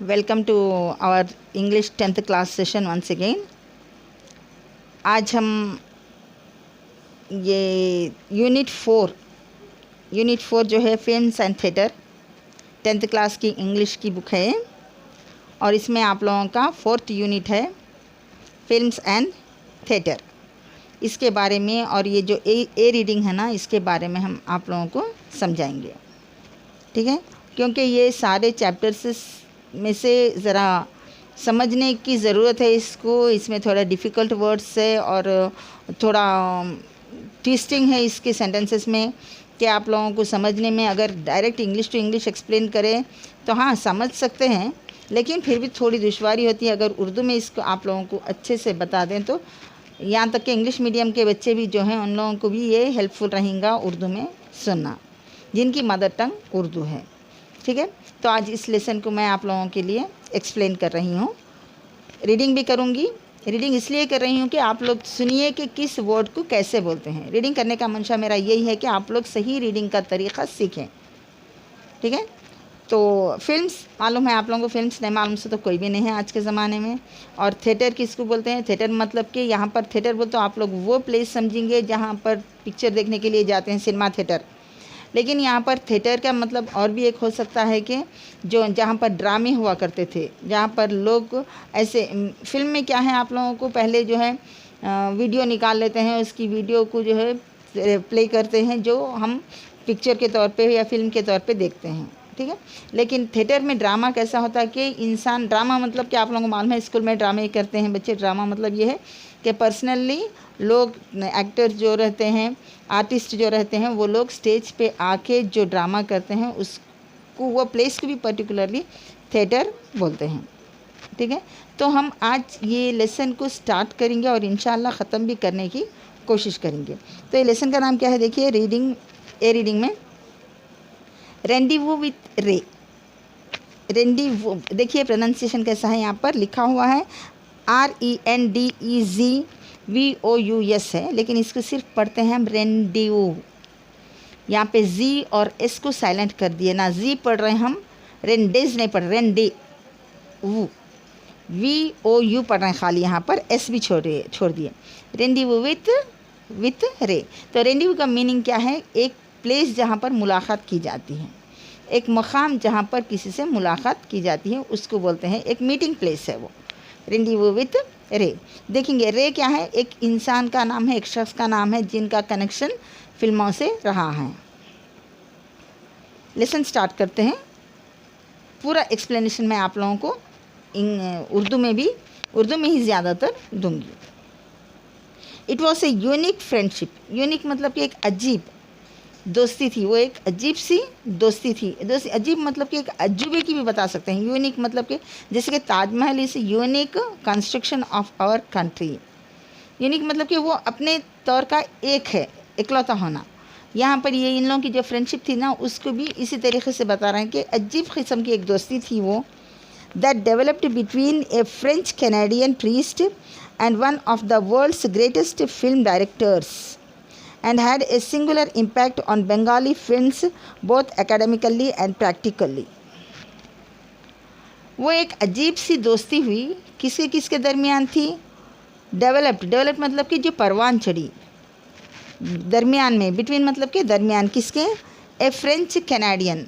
Welcome to our English 10th class session once again. आज हम ये यूनिट 4 जो है films and theatre 10th class की इंग्लिश की बुक है और इसमें आप लोगों का 4th यूनिट है फिल्म्स एंड थिएटर। इसके बारे में और ये जो ए रीडिंग है ना, इसके बारे में हम आप लोगों को समझाएंगे, ठीक है। क्योंकि ये सारे चैप्टर्स में से ज़रा समझने की ज़रूरत है इसको। इसमें थोड़ा डिफ़िकल्ट वर्ड्स है और थोड़ा ट्विस्टिंग है इसके सेंटेंसेस में कि आप लोगों को समझने में, अगर direct English to English explain करें तो हाँ समझ सकते हैं, लेकिन फिर भी थोड़ी दुश्वारी होती है। अगर उर्दू में इसको आप लोगों को अच्छे से बता दें तो यहाँ तक कि इंग्लिश मीडियम के बच्चे भी जो हैं उन लोगों को भी ये हेल्पफुल रहेगा उर्दू में सुनना, जिनकी मदर टंग उर्दू है, ठीक है। तो आज इस लेसन को मैं आप लोगों के लिए एक्सप्लेन कर रही हूँ, रीडिंग भी करूँगी। रीडिंग इसलिए कर रही हूँ कि आप लोग सुनिए कि किस वर्ड को कैसे बोलते हैं। रीडिंग करने का मंशा मेरा यही है कि आप लोग सही रीडिंग का तरीक़ा सीखें, ठीक है। तो फिल्म्स मालूम है आप लोगों को, फिल्म्स नहीं मालूम से तो कोई भी नहीं है आज के ज़माने में। और थिएटर किसको बोलते हैं? थिएटर मतलब कि यहाँ पर थिएटर बोलते तो आप लोग वो प्लेस समझेंगे जहाँ पर पिक्चर देखने के लिए जाते हैं, सिनेमा थिएटर। लेकिन यहाँ पर थिएटर का मतलब और भी एक हो सकता है कि जो जहाँ पर ड्रामे हुआ करते थे, जहाँ पर लोग ऐसे फिल्म में क्या है, आप लोगों को पहले जो है वीडियो निकाल लेते हैं, उसकी वीडियो को जो है प्ले करते हैं, जो हम पिक्चर के तौर पे या फिल्म के तौर पे देखते हैं, ठीक है। लेकिन थिएटर में ड्रामा कैसा होता है कि इंसान, ड्रामा मतलब कि आप लोगों को मालूम है स्कूल में ड्रामे करते हैं बच्चे। ड्रामा मतलब ये है कि पर्सनली लोग, एक्टर जो रहते हैं, आर्टिस्ट जो रहते हैं, वो लोग स्टेज पे आके जो ड्रामा करते हैं उसको, वो प्लेस को भी पर्टिकुलरली थिएटर बोलते हैं, ठीक है। तो हम आज ये लेसन को स्टार्ट करेंगे और इंशाल्लाह ख़त्म भी करने की कोशिश करेंगे। तो ये लेसन का नाम क्या है? देखिए, रीडिंग में रेंडीवू विथ रे। रेंडीवू, देखिए प्रोनाउंसिएशन कैसा है, यहाँ पर लिखा हुआ है RENDEZVOUS है, लेकिन इसको सिर्फ पढ़ते हैं हम रेंडीवू। यहाँ पे जी और एस को साइलेंट कर दिए, ना जी पढ़ रहे हैं हम, रेंडेज नहीं पढ़, रेंडीवू, VOU पढ़ रहे हैं खाली, यहाँ पर एस भी छोड़ दिए। रेंडीवू विथ रे। तो रेंडीवू का मीनिंग क्या है? एक प्लेस जहाँ पर मुलाकात की जाती है, एक मकाम जहाँ पर किसी से मुलाकात की जाती है, उसको बोलते हैं, एक मीटिंग प्लेस है वो, रेंडीवू विथ रे। देखेंगे रे क्या है? एक इंसान का नाम है, एक शख्स का नाम है जिनका कनेक्शन फिल्मों से रहा है। लेसन स्टार्ट करते हैं। पूरा एक्सप्लेनेशन मैं आप लोगों को उर्दू में ही ज़्यादातर दूंगी। It was a unique friendship. Unique मतलब कि एक अजीब दोस्ती थी, वो एक अजीब सी दोस्ती थी। दोस्ती अजीब मतलब कि एक अजूबे की भी बता सकते हैं। यूनिक मतलब कि जैसे कि Taj Mahal is unique construction of our country. Unique मतलब कि वो अपने तौर का एक है, इकलौता होना। यहाँ पर ये इन लोगों की जो फ्रेंडशिप थी ना, उसको भी इसी तरीके से बता रहे हैं कि अजीब किस्म की एक दोस्ती थी वो, that developed between a French Canadian priest and one of the world's greatest film directors and had a singular impact on Bengali films both academically and practically। वो एक अजीब सी दोस्ती हुई, किसके दरमियान थी? डेवलप्ड मतलब कि जो परवान चढ़ी, दरमियान में, बिटवीन मतलब कि दरमियान, किसके? ए फ्रेंच कैनेडियन,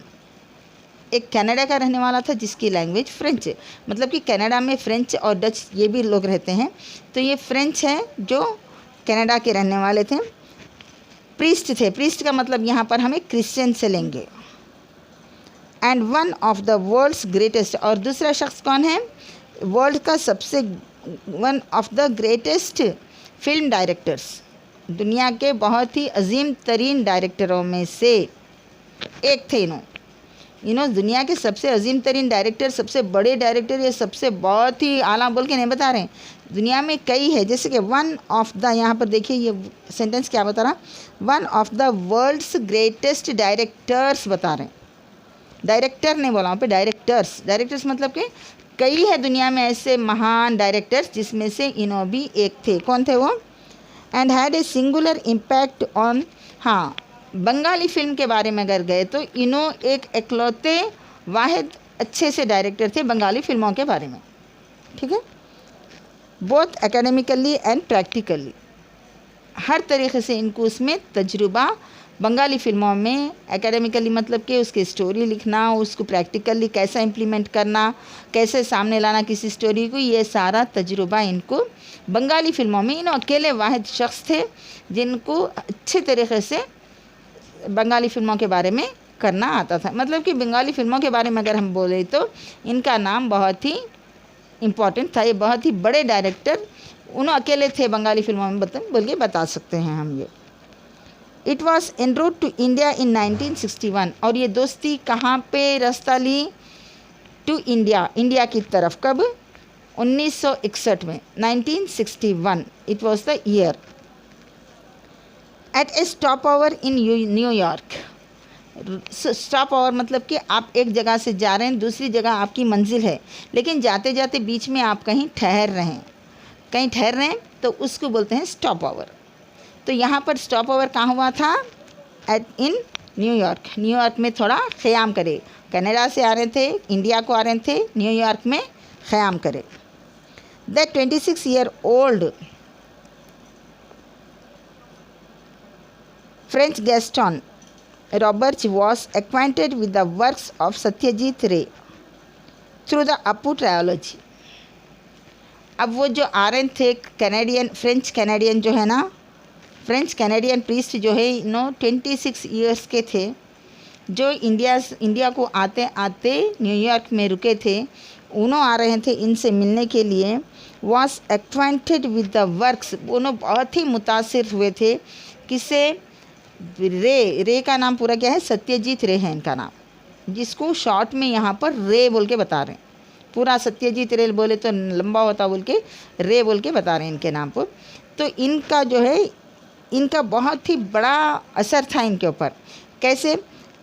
एक कनाडा का रहने वाला था जिसकी लैंग्वेज फ्रेंच है। मतलब कि कनाडा में फ्रेंच और डच ये भी लोग रहते हैं, तो ये फ्रेंच है जो कनाडा के रहने वाले थे। प्रीस्ट थे, प्रीस्ट का मतलब यहाँ पर हमें क्रिश्चियन से लेंगे। And one of the world's greatest, और दूसरा शख्स कौन है? वर्ल्ड का सबसे, one of the greatest film directors, दुनिया के बहुत ही अजीम तरीन डायरेक्टरों में से एक थे इन्हों दुनिया के सबसे अजीम तरीन डायरेक्टर, सबसे बड़े डायरेक्टर, या सबसे बहुत ही आला बोल के नहीं बता रहे हैं, दुनिया में कई है। जैसे कि वन ऑफ द, यहाँ पर देखिए ये सेंटेंस क्या बता रहा, one of the world's greatest directors बता रहे हैं। डायरेक्टर नहीं बोला वहाँ पे, डायरेक्टर्स मतलब कि कई है दुनिया में ऐसे महान डायरेक्टर्स, जिसमें से इन्हों भी एक थे। कौन थे वो? And had a singular impact on, हाँ, बंगाली फिल्म के बारे में अगर गए तो इन्हों एक इकलौते वाहिद अच्छे से डायरेक्टर थे बंगाली फिल्मों के बारे में, ठीक है। बोथ एकेडमिकली एंड प्रैक्टिकली, हर तरीके से इनको उसमें तजुर्बा, बंगाली फ़िल्मों में एकेडमिकली मतलब कि उसकी स्टोरी लिखना, उसको प्रैक्टिकली कैसे इम्प्लीमेंट करना, कैसे सामने लाना किसी स्टोरी को, ये सारा तजुर्बा इनको बंगाली फ़िल्मों में, इन अकेले वाहिद शख्स थे जिनको अच्छे तरीके से बंगाली फ़िल्मों के बारे में करना आता था। मतलब कि बंगाली फ़िल्मों के बारे में अगर हम बोले तो इनका नाम बहुत ही इम्पॉर्टेंट था। ये बहुत ही बड़े डायरेक्टर उन्होंने अकेले थे बंगाली फिल्मों में बोल के बता सकते हैं हम ये। It was en route to India in 1961, और ये दोस्ती कहाँ पे रास्ता ली? टू इंडिया, इंडिया की तरफ। कब? 1961 में, 1961 it was the year. At a stop over in New York. Stop over मतलब कि आप एक जगह से जा रहे हैं, दूसरी जगह आपकी मंजिल है, लेकिन जाते जाते बीच में आप कहीं ठहर रहे हैं, तो उसको बोलते हैं स्टॉप ओवर। तो यहाँ पर स्टॉप ओवर कहाँ हुआ था? In New York. न्यूयॉर्क में थोड़ा क़याम करे। कनाडा से आ रहे थे, इंडिया को आ रहे थे, न्यूयॉर्क में क़याम करे। The 26-year-old French Gaston Roberts was acquainted with the works of Satyajit Ray through the Appu trilogy. अब वो जो आ रहे थे कैनेडियन, फ्रेंच कैनेडियन जो है ना, फ्रेंच कैनेडियन प्रीस्ट जो है 26 ईयर्स के थे, जो इंडिया को आते आते न्यूयॉर्क में रुके थे। उन्होंने आ रहे थे इनसे मिलने के लिए। वॉज एक्वाइंटेड विद द वर्क्स, उन्होंने बहुत ही मुतासिर हुए थे। किसे? रे का नाम पूरा क्या है? सत्यजीत रे है इनका नाम, जिसको शॉर्ट में यहाँ पर रे बोल के बता रहे हैं। पूरा सत्यजीत रे बोले तो लंबा होता, बोल के रे बोल के बता रहे हैं इनके नाम पर। तो इनका जो है, इनका बहुत ही बड़ा असर था इनके ऊपर। कैसे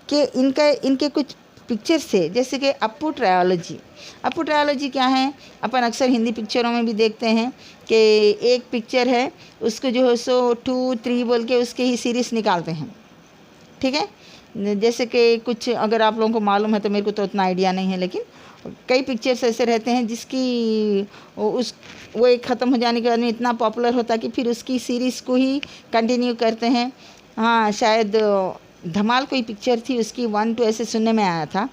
कि इनके कुछ पिक्चर्स थे, जैसे कि अप्पू ट्रायोलॉजी। अप्पू ट्रायोलॉजी क्या है? अपन अक्सर हिंदी पिक्चरों में भी देखते हैं कि एक पिक्चर है, उसको जो है 2, 3 बोल के उसके ही सीरीज़ निकालते हैं, ठीक है। जैसे कि कुछ अगर आप लोगों को मालूम है तो, मेरे को तो उतना आइडिया नहीं है, लेकिन कई पिक्चर्स ऐसे रहते हैं जिसकी वो एक ख़त्म हो जाने के बाद में इतना पॉपुलर होता है कि फिर उसकी सीरीज़ को ही कंटिन्यू करते हैं। हाँ, शायद धमाल कोई पिक्चर थी, उसकी 1, 2 ऐसे सुनने में आया था।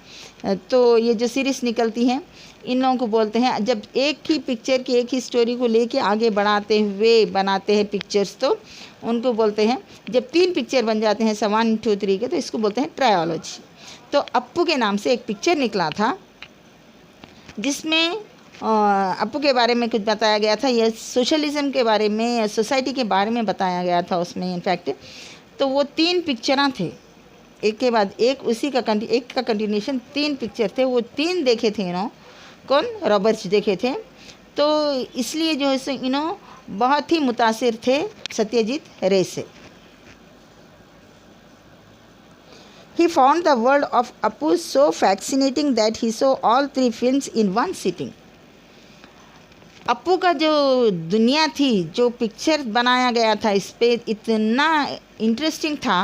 तो ये जो सीरीज़ निकलती हैं, इन लोगों को बोलते हैं, जब एक ही पिक्चर की एक ही स्टोरी को लेके आगे बढ़ाते हुए बनाते हैं पिक्चर्स, तो उनको बोलते हैं, जब 3 पिक्चर बन जाते हैं 1, 2, 3 के, तो इसको बोलते हैं ट्रायोलॉजी। तो अप्पू के नाम से एक पिक्चर निकला था जिसमें अप्पू के बारे में कुछ बताया गया था, या सोशलिज़म के बारे में या सोसाइटी के बारे में बताया गया था उसमें इनफैक्ट। तो वो 3 पिक्चरां थे, एक के बाद एक, उसी का एक का कंटिन्यूशन 3 पिक्चर थे। वो 3 देखे थे इन्हों, कौन? रॉबर्ट्स देखे थे। तो इसलिए जो है इन्हों बहुत ही मुतासिर थे सत्यजीत रे से। He found the world of Appu so fascinating that he saw all 3 films in one sitting. Appu का जो दुनिया थी, जो पिक्चर बनाया गया था इस पे, इतना इंटरेस्टिंग था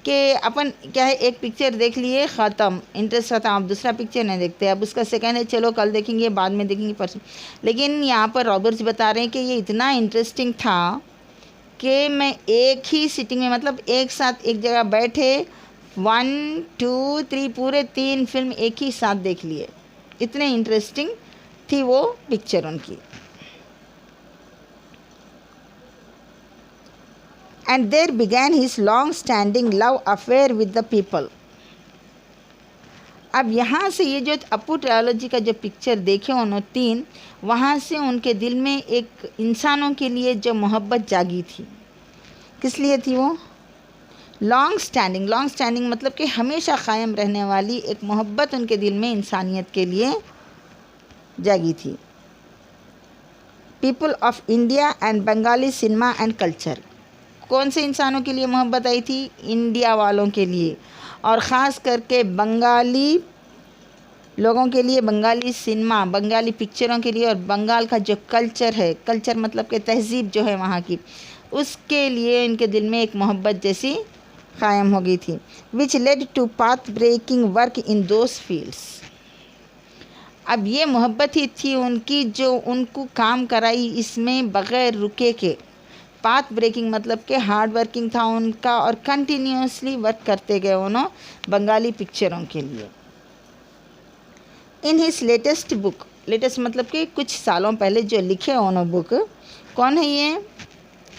कि अपन क्या है, एक पिक्चर देख लिए, ख़त्म, इंटरेस्ट ख़त्म, अब दूसरा पिक्चर नहीं देखते, अब उसका सेकंड है, चलो कल देखेंगे, बाद में देखेंगे, परसों। लेकिन यहाँ पर रॉबर्ट्स बता रहे हैं कि ये इतना इंटरेस्टिंग था कि मैं एक ही सिटिंग में, मतलब एक साथ एक जगह बैठे 1, 2, 3 पूरे 3 फिल्म एक ही साथ देख लिए। इतने इंटरेस्टिंग थी वो पिक्चर उनकी। And there began his long-standing love affair with the people. अब यहाँ से ये जो अप्पू ट्रायोलॉजी का जो पिक्चर देखे उन्होंने 3, वहाँ से उनके दिल में एक इंसानों के लिए जो मोहब्बत जागी थी। किस लिए थी वो? लॉन्ग स्टैंडिंग मतलब कि हमेशा क़ायम रहने वाली एक मोहब्बत उनके दिल में इंसानियत के लिए जागी थी। People of India and Bengali cinema and culture. कौन से इंसानों के लिए मोहब्बत आई थी? इंडिया वालों के लिए, और ख़ास करके बंगाली लोगों के लिए, बंगाली सिनेमा, बंगाली पिक्चरों के लिए, और बंगाल का जो कल्चर है, कल्चर मतलब कि तहज़ीब जो है वहाँ की, उसके लिए इनके दिल में एक मोहब्बत जैसी क़ायम हो गई थी। Which led to path breaking work in those fields. अब ये मोहब्बत ही थी उनकी जो उनको काम कराई इसमें बग़ैर रुके के। पाथ ब्रेकिंग मतलब कि हार्ड वर्किंग था उनका और कंटिन्यूसली वर्क करते गए उन्होंने बंगाली पिक्चरों के लिए। In his latest book, latest मतलब कि कुछ सालों पहले जो लिखे उन्होंने बुक, कौन है ये?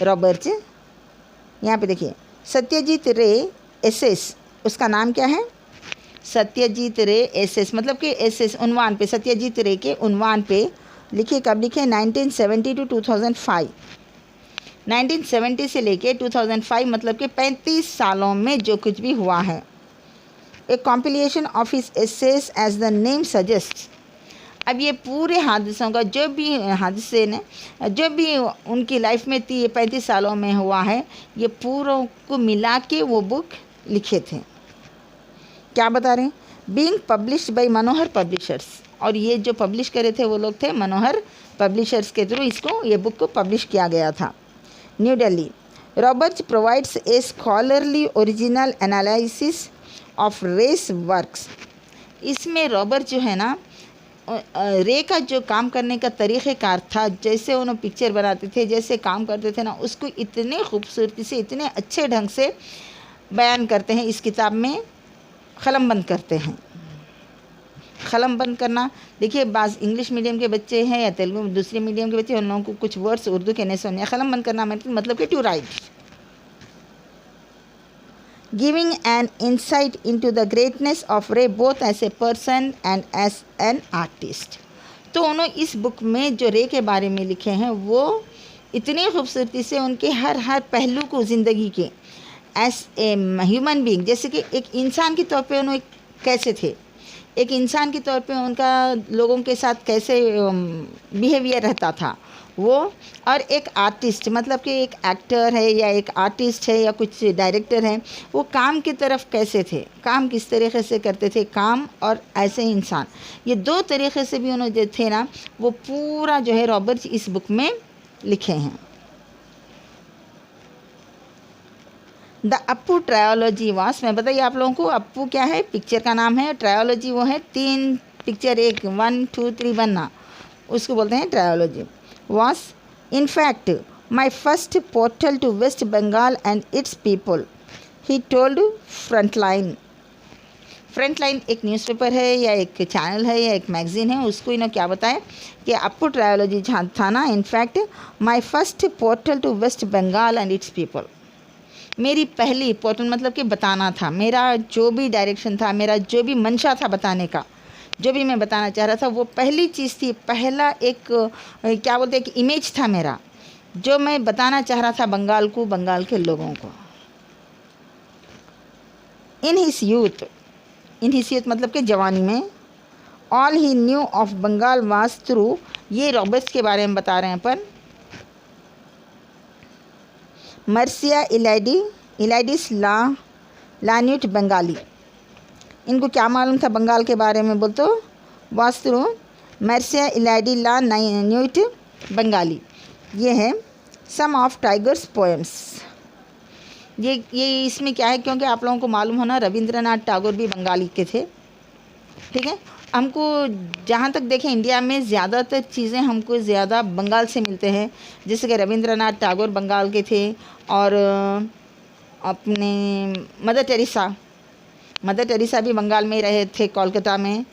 रॉबर्ट। यहाँ पे देखिए सत्यजीत रे एसेस, उसका नाम क्या है? सत्यजीत रे एसेस, मतलब कि एसेस उन्वान पे, सत्यजीत रे के उन्वान पे लिखे। कब लिखे? 1970 टू 2005। 1970 से लेके 2005 मतलब कि 35 सालों में जो कुछ भी हुआ है। A compilation of his essays as the name suggest. अब ये पूरे हादसों का जो भी हादसे ने जो भी उनकी लाइफ में थी ये 35 सालों में हुआ है, ये पूरों को मिला के वो बुक लिखे थे। क्या बता रहे हैं? Being published by Manohar publishers, और ये जो पब्लिश करे थे वो लोग थे मनोहर पब्लिशर्स के थ्रू इसको ये बुक को पब्लिश किया गया था। New Delhi. Roberts provides a scholarly original analysis of Ray's works. इसमें रॉबर्ट जो है ना रे का जो काम करने का तरीक़ेकार था, जैसे उन्होंने पिक्चर बनाते थे, जैसे काम करते थे ना, उसको इतने खूबसूरती से इतने अच्छे ढंग से बयान करते हैं इस किताब में। क़लम बंद करते हैं। क़लम बंद करना, देखिए बाज़ इंग्लिश मीडियम के बच्चे हैं या तेलुगु दूसरे मीडियम के बच्चे, उन लोगों को कुछ वर्ड्स उर्दू के नहीं सुनने। क़लम बंद करना मतलब कि to write, giving an insight into the greatness of Ray both as a person and as an artist. तो उन्होंने इस बुक में जो रे के बारे में लिखे हैं वो इतनी खूबसूरती से उनके हर पहलू को ज़िंदगी के एज ए ह्यूमन बीइंग, जैसे कि एक इंसान के तौर पे उन्होंने कैसे थे, एक इंसान के तौर पे उनका लोगों के साथ कैसे बिहेवियर रहता था वो, और एक आर्टिस्ट मतलब कि एक एक्टर है या एक आर्टिस्ट है या कुछ डायरेक्टर है, वो काम की तरफ कैसे थे, काम किस तरीक़े से करते थे काम, और ऐसे इंसान, ये दो तरीक़े से भी उन्होंने जो थे ना वो पूरा जो है रॉबर्ट्स इस बुक में लिखे हैं। द अप्पू ट्रायोलॉजी वास, मैं बताइए आप लोगों को अप्पू क्या है? पिक्चर का नाम है। ट्रायोलॉजी वो है 3 पिक्चर, एक 1 2 3 बनना, उसको बोलते हैं trilogy. Was in fact my first portal to West Bengal and its people, he told Frontline. Frontline एक न्यूज़पेपर है या एक चैनल है या एक मैगज़ीन है, उसको इन्होंने क्या बताया कि अप्पू ट्रायोलॉजी जहाँ था ना, in fact my first portal to West Bengal and its people, मेरी पहली पोर्टल मतलब कि बताना था, मेरा जो भी डायरेक्शन था, मेरा जो भी मंशा था बताने का, जो भी मैं बताना चाह रहा था, वो पहली चीज़ थी, पहला एक क्या बोलते हैं कि इमेज था मेरा, जो मैं बताना चाह रहा था बंगाल को, बंगाल के लोगों को। इन हिज यूथ मतलब कि जवानी में, all he knew of Bengal was through, ये रॉबर्ट्स के बारे में बता रहे हैं अपन, मर्सिया इलाइडिस लान्यूट बंगाली। इनको क्या मालूम था बंगाल के बारे में बोल तो? वास्तु मर्सिया इलाइडी ला न्यूट बंगाली, ये है सम ऑफ टाइगर्स पोएम्स। ये इसमें क्या है, क्योंकि आप लोगों को मालूम होना रविंद्रनाथ टैगोर भी बंगाली के थे, ठीक है। हमको जहाँ तक देखें इंडिया में ज़्यादातर चीज़ें हमको ज़्यादा बंगाल से मिलते हैं, जैसे कि रविंद्रनाथ टैगोर बंगाल के थे, और अपने मदर टेरेसा भी बंगाल में ही रहे थे, कोलकाता में,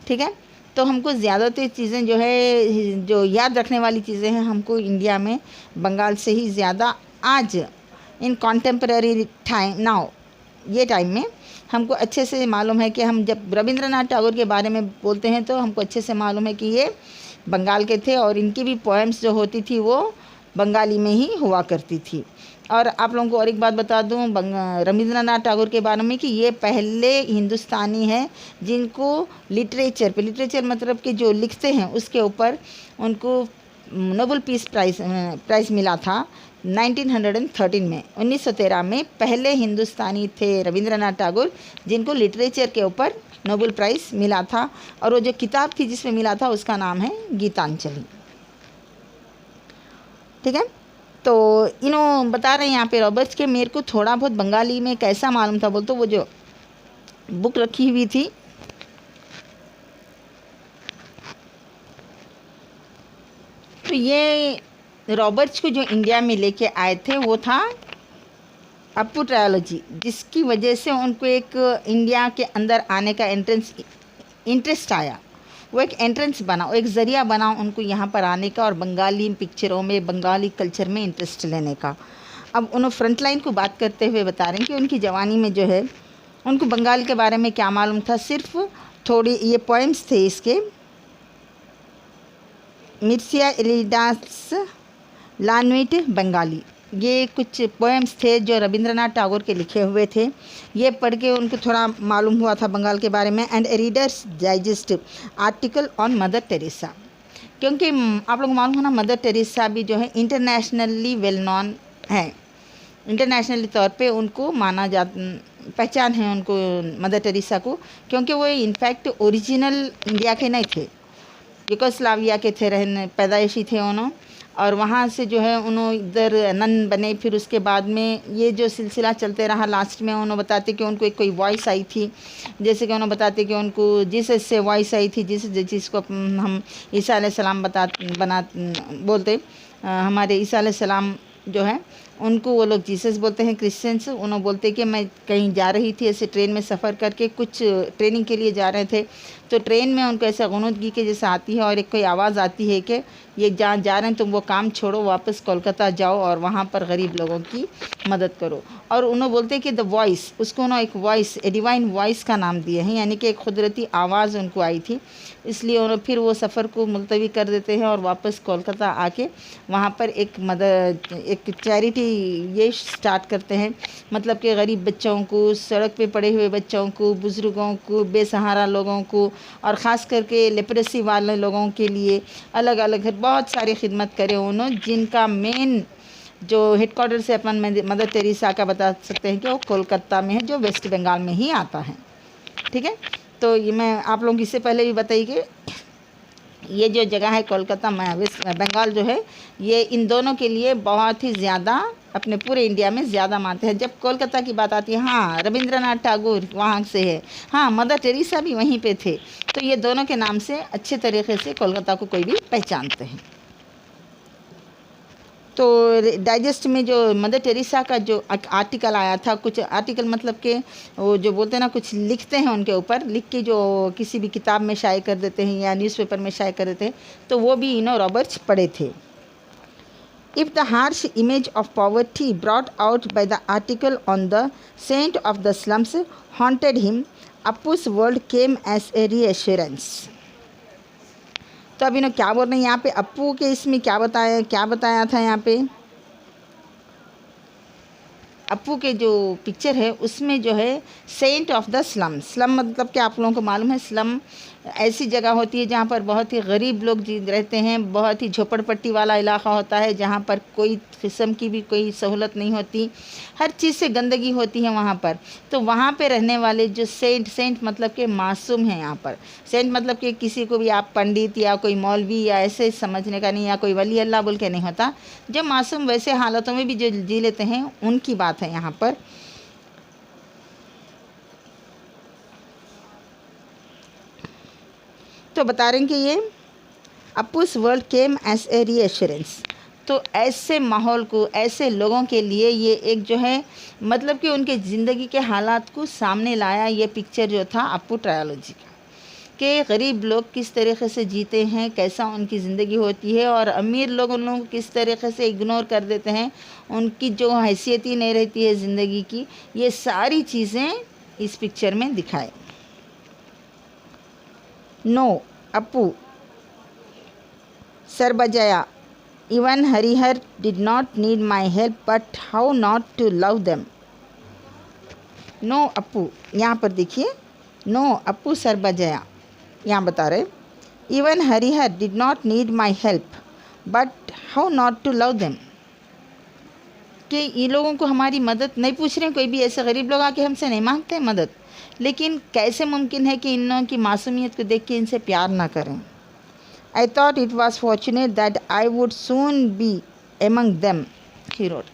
ठीक है। तो हमको ज़्यादातर चीज़ें जो है जो याद रखने वाली चीज़ें हैं हमको इंडिया में बंगाल से ही ज़्यादा, आज इन कॉन्टेम्पररी टाइम नाउ, ये टाइम में हमको अच्छे से मालूम है कि हम जब रविंद्रनाथ टैगोर के बारे में बोलते हैं तो हमको अच्छे से मालूम है कि ये बंगाल के थे, और इनकी भी पोएम्स जो होती थी वो बंगाली में ही हुआ करती थी। और आप लोगों को और एक बात बता दूं रविंद्रनाथ टैगोर के बारे में कि ये पहले हिंदुस्तानी हैं जिनको लिटरेचर मतलब कि जो लिखते हैं उसके ऊपर उनको नोबेल पीस प्राइज़ मिला था 1913 में, 1913 में पहले हिंदुस्तानी थे रविंद्रनाथ टैगोर जिनको लिटरेचर के ऊपर नोबेल प्राइज़ मिला था। और वो जो किताब थी जिसमें मिला था उसका नाम है गीतांजलि, ठीक है। तो इन्हों बता रहे हैं यहाँ पे रॉबर्ट्स के मेरे को थोड़ा बहुत बंगाली में कैसा मालूम था बोल तो वो जो बुक रखी हुई थी तो ये रॉबर्ट्स को जो इंडिया में लेके आए थे वो था अप्पू ट्रायोलॉजी, जिसकी वजह से उनको एक इंडिया के अंदर आने का इंटरेस्ट आया। वो एक एंट्रेंस बना, वो एक ज़रिया बना उनको यहाँ पर आने का और बंगाली पिक्चरों में, बंगाली कल्चर में इंटरेस्ट लेने का। अब उन्होंने फ्रंटलाइन को बात करते हुए बता रहे हैं कि उनकी जवानी में जो है उनको बंगाल के बारे में क्या मालूम था, सिर्फ थोड़ी ये पोएम्स थे इसके, मिर्सिया एलिडास लानविट बंगाली, ये कुछ पोएम्स थे जो रविंद्रनाथ टैगोर के लिखे हुए थे। ये पढ़ के उनको थोड़ा मालूम हुआ था बंगाल के बारे में। And A readers digest article on mother Teresa, क्योंकि आप लोग मालूम हो ना, मदर टेरेसा भी जो है इंटरनेशनली वेल नॉन है, इंटरनेशनली तौर पे उनको माना जा, पहचान है उनको मदर टेरेसा को, क्योंकि वो इनफैक्ट ओरिजिनल इंडिया के नहीं थे, यूगोस्लाविया के थे, रहने पैदाइशी थे उन्होंने, और वहाँ से जो है उन्होंने इधर नन बने। फिर उसके बाद में ये जो सिलसिला चलते रहा, लास्ट में उन्होंने बताते कि उनको एक कोई वॉइस आई थी, जैसे कि उन्होंने बताते कि उनको जीसस से वॉइस आई थी, जिसको हम ईसा अलैहिस्सलाम बोलते, हमारे ईसा अलैहिस्सलाम जो है उनको वो लोग जीसस बोलते हैं क्रिश्चियंस। उन्होंने बोलते कि मैं कहीं जा रही थी, ऐसे ट्रेन में सफ़र करके, कुछ ट्रेनिंग के लिए जा रहे थे, तो ट्रेन में उनको ऐसा गुनूदगी के जैसा आती है और एक कोई आवाज़ आती है कि ये जहाँ जा रहे हैं तुम वो काम छोड़ो, वापस कोलकाता जाओ और वहाँ पर गरीब लोगों की मदद करो। और उन्होंने बोलते कि द वॉइस, उसको उन्होंने एक वॉइस, ए डिवाइन वॉइस का नाम दिया है, यानी कि एक कुदरती आवाज़ उनको आई थी। इसलिए उन्होंने फिर वो सफ़र को मुलतवी कर देते हैं और वापस कोलकाता आके वहाँ पर एक चैरिटी ये स्टार्ट करते हैं, मतलब कि गरीब बच्चों को, सड़क पे पड़े हुए बच्चों को, बुज़ुर्गों को, बेसहारा लोगों को, और ख़ास करके लेप्रेसी वाले लोगों के लिए अलग अलग बहुत सारी खिदमत करे उन्होंने, जिनका मेन जो हेडक्वार्टर से अपन मदर टेरेसा का बता सकते हैं कि वो कोलकाता में है, जो वेस्ट बंगाल में ही आता है। ठीक है, तो ये मैं आप लोगों की इससे पहले भी बताई कि ये जो जगह है कोलकाता में, वेस्ट बंगाल जो है, ये इन दोनों के लिए बहुत ही ज़्यादा, अपने पूरे इंडिया में ज़्यादा मानते हैं। जब कोलकाता की बात आती है, हाँ रविंद्रनाथ टैगोर वहाँ से है, हाँ मदर टेरेसा भी वहीं पे थे, तो ये दोनों के नाम से अच्छे तरीके से कोलकाता को कोई भी पहचानते हैं। तो डाइजेस्ट में जो मदर टेरेसा का जो आर्टिकल आया था, कुछ आर्टिकल मतलब कि वो जो बोलते हैं ना, कुछ लिखते हैं उनके ऊपर, लिख के जो किसी भी किताब में शाये कर देते हैं या न्यूज़पेपर में शाये कर देते हैं, तो वो भी रॉबर्ट्स पढ़े थे। If the harsh image of poverty brought out by the article on the saint of the slums haunted him, Appu's world came as a reassurance. तो अब क्या बोल रहे हैं यहाँ पे, अप्पू के इसमें क्या बताया था यहाँ पे, अप्पू के जो पिक्चर है उसमें जो है saint of the slum, slum मतलब क्या आप लोगों को मालूम है, स्लम ऐसी जगह होती है जहाँ पर बहुत ही गरीब लोग रहते हैं, बहुत ही झोपड़पट्टी वाला इलाका होता है, जहाँ पर कोई किस्म की भी कोई सहूलत नहीं होती, हर चीज़ से गंदगी होती है वहाँ पर। तो वहाँ पे रहने वाले जो सेंट मतलब के मासूम हैं, यहाँ पर सेंट मतलब कि किसी को भी आप पंडित या कोई मौलवी या ऐसे समझने का नहीं, या कोई वली अल्लाह बोल के नहीं होता, जो मासूम वैसे हालतों में भी जो जी लेते हैं उनकी बात है यहाँ पर। तो बता रहे हैं कि ये अप्पूस world came as a reassurance, तो ऐसे माहौल को, ऐसे लोगों के लिए ये एक जो है मतलब कि उनके ज़िंदगी के हालात को सामने लाया, ये पिक्चर जो था अप्पू ट्रायोलॉजी का, कि गरीब लोग किस तरीके से जीते हैं, कैसा उनकी ज़िंदगी होती है, और अमीर लोग उन लोगों को किस तरीके से इग्नोर कर देते हैं, उनकी जो हैसियत ही नहीं रहती है ज़िंदगी की, ये सारी चीज़ें इस पिक्चर में दिखाए। No, Appu, Sarbajaya, even Harihar did not need my help, but how not to love them? No, Appu, यहाँ पर देखिए, No, Appu Sarbajaya, यहाँ बता रहे, even Harihar did not need my help, but how not to love them? कि ये लोगों को हमारी मदद नहीं पूछ रहे हैं, कोई भी ऐसे गरीब लोग आके हमसे नहीं मांगते हैं मदद, लेकिन कैसे मुमकिन है कि इन लोगों की मासूमियत को देख के इनसे प्यार ना करें। I thought it was fortunate that I would soon be among them, he wrote.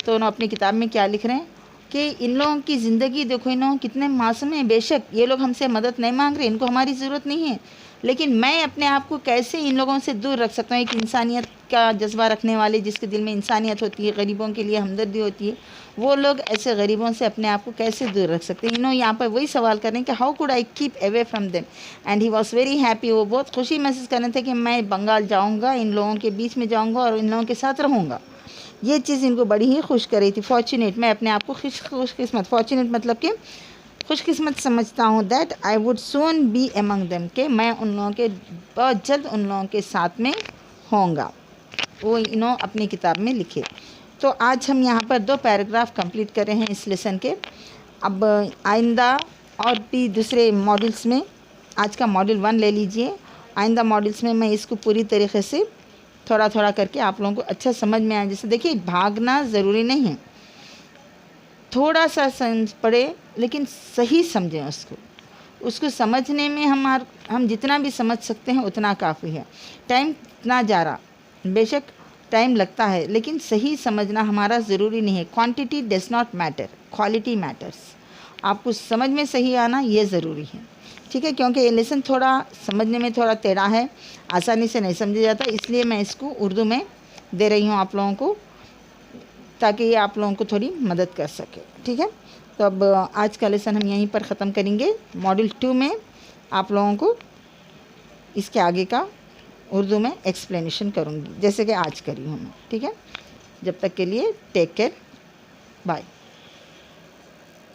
तो उन्होंने अपनी किताब में क्या लिख रहे हैं कि इन लोगों की ज़िंदगी देखो, इन लोग कितने मासूम हैं, बेशक ये लोग हमसे मदद नहीं मांग रहे, इनको हमारी ज़रूरत नहीं है, लेकिन मैं अपने आप को कैसे इन लोगों से दूर रख सकता हूँ। एक इंसानियत का जज्बा रखने वाले, जिसके दिल में इंसानियत होती है, गरीबों के लिए हमदर्दी होती है, वो लोग ऐसे गरीबों से अपने आप को कैसे दूर रख सकते हैं। यहाँ पर वही सवाल कर रहे हैं कि how could I keep away from them, and he was very happy. वो बहुत खुशी महसूस कर रहे थे कि मैं बंगाल जाऊँगा, इन लोगों के बीच में जाऊँगा और इन लोगों के साथ रहूँगा। ये चीज़ इनको बड़ी ही खुश कर रही थी। फॉर्चुनेट, मैं अपने आप को खुशकिस्मत, फॉर्चुनेट मतलब कि खुशकिस्मत समझता हूँ। That I would soon be among them, के मैं उन लोगों के बहुत जल्द उन लोगों के साथ में होऊंगा। वो अपनी किताब में लिखे। तो आज हम यहाँ पर 2 पैराग्राफ कंप्लीट कर रहे हैं इस लेसन के। अब आइंदा और भी दूसरे मॉड्यूल्स में, आज का मॉड्यूल 1 ले लीजिए, आइंदा मॉड्यूल्स में मैं इसको पूरी तरीके से थोड़ा थोड़ा करके आप लोगों को अच्छा समझ में आए। जैसे देखिए, भागना ज़रूरी नहीं है, थोड़ा सा समझ पड़े लेकिन सही समझें उसको समझने में हम जितना भी समझ सकते हैं उतना काफ़ी है। टाइम इतना जा रहा, बेशक टाइम लगता है, लेकिन सही समझना हमारा ज़रूरी नहीं है। Quantity does not matter, quality matters. आपको समझ में सही आना ये ज़रूरी है, ठीक है। क्योंकि ये लेसन थोड़ा समझने में थोड़ा टेढ़ा है, आसानी से नहीं समझा जाता, इसलिए मैं इसको उर्दू में दे रही हूँ आप लोगों को, ताकि ये आप लोगों को थोड़ी मदद कर सके, ठीक है। तो अब आज का लेसन हम यहीं पर ख़त्म करेंगे। मॉड्यूल 2 में आप लोगों को इसके आगे का उर्दू में एक्सप्लेनेशन करूँगी, जैसे कि आज करी हूँ मैं, ठीक है। जब तक के लिए टेक केयर, बाय।